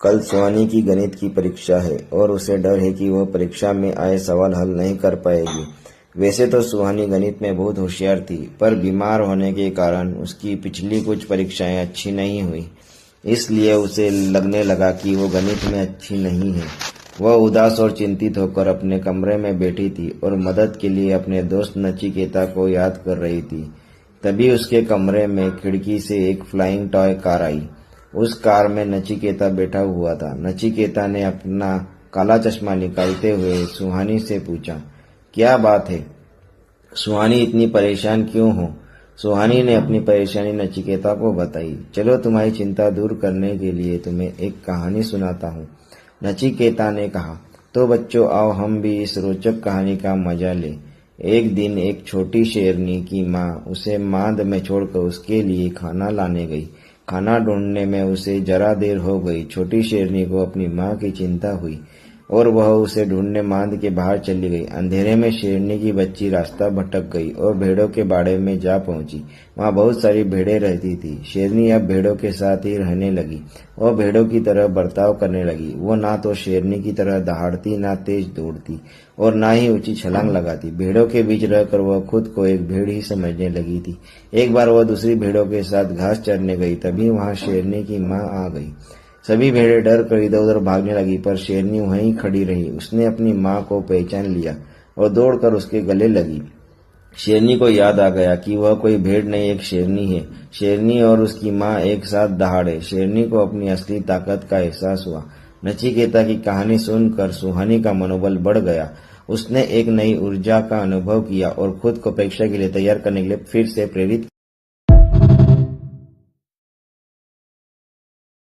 कल सुहानी की गणित की परीक्षा है और उसे डर है कि वह परीक्षा में आए सवाल हल नहीं कर पाएगी। वैसे तो सुहानी गणित में बहुत होशियार थी, पर बीमार होने के कारण उसकी पिछली कुछ परीक्षाएं अच्छी नहीं हुई। इसलिए उसे लगने लगा कि वो गणित में अच्छी नहीं है। वह उदास और चिंतित होकर अपने कमरे में बैठी थी और मदद के लिए अपने दोस्त नचिकेता को याद कर रही थी। तभी उसके कमरे में खिड़की से एक फ्लाइंग टॉय कार आई। उस कार में नचिकेता बैठा हुआ था। नचिकेता ने अपना काला चश्मा निकालते हुए सुहानी से पूछा, क्या बात है सुहानी, इतनी परेशान क्यों हो? सुहानी ने अपनी परेशानी नचिकेता को बताई। चलो तुम्हारी चिंता दूर करने के लिए तुम्हें एक कहानी सुनाता हूँ, नचिकेता ने कहा। तो बच्चों आओ हम भी इस रोचक कहानी का मजा लें। एक दिन एक छोटी शेरनी की माँ उसे मांद में छोड़कर उसके लिए खाना लाने गई। खाना ढूंढने में उसे जरा देर हो गई। छोटी शेरनी को अपनी माँ की चिंता हुई और वह उसे ढूंढने मांद के बाहर चली गई। अंधेरे में शेरनी की बच्ची रास्ता भटक गई और भेड़ों के बाड़े में जा पहुंची। वहां बहुत सारी भेड़ें रहती थी। शेरनी अब भेड़ों के साथ ही रहने लगी और भेड़ों की तरह बर्ताव करने लगी। वो ना तो शेरनी की तरह दहाड़ती, ना तेज दौड़ती और ना ही ऊंची छलांग लगाती। भेड़ों के बीच रहकर वह खुद को एक भेड़ ही समझने लगी थी। एक बार वह दूसरी भेड़ों के साथ घास चरने गई, तभी वहां शेरनी की माँ आ गई। सभी भेड़ें डर कर इधर उधर भागने लगी, पर शेरनी वहीं खड़ी रही। उसने अपनी माँ को पहचान लिया और दौड़कर उसके गले लगी। शेरनी को याद आ गया कि वह कोई भेड़ नहीं, एक शेरनी है। शेरनी और उसकी माँ एक साथ दहाड़े। शेरनी को अपनी असली ताकत का एहसास हुआ। नचिकेता की कहानी सुनकर सुहानी का मनोबल बढ़ गया। उसने एक नई ऊर्जा का अनुभव किया और खुद को परीक्षा के लिए तैयार करने के लिए फिर से प्रेरित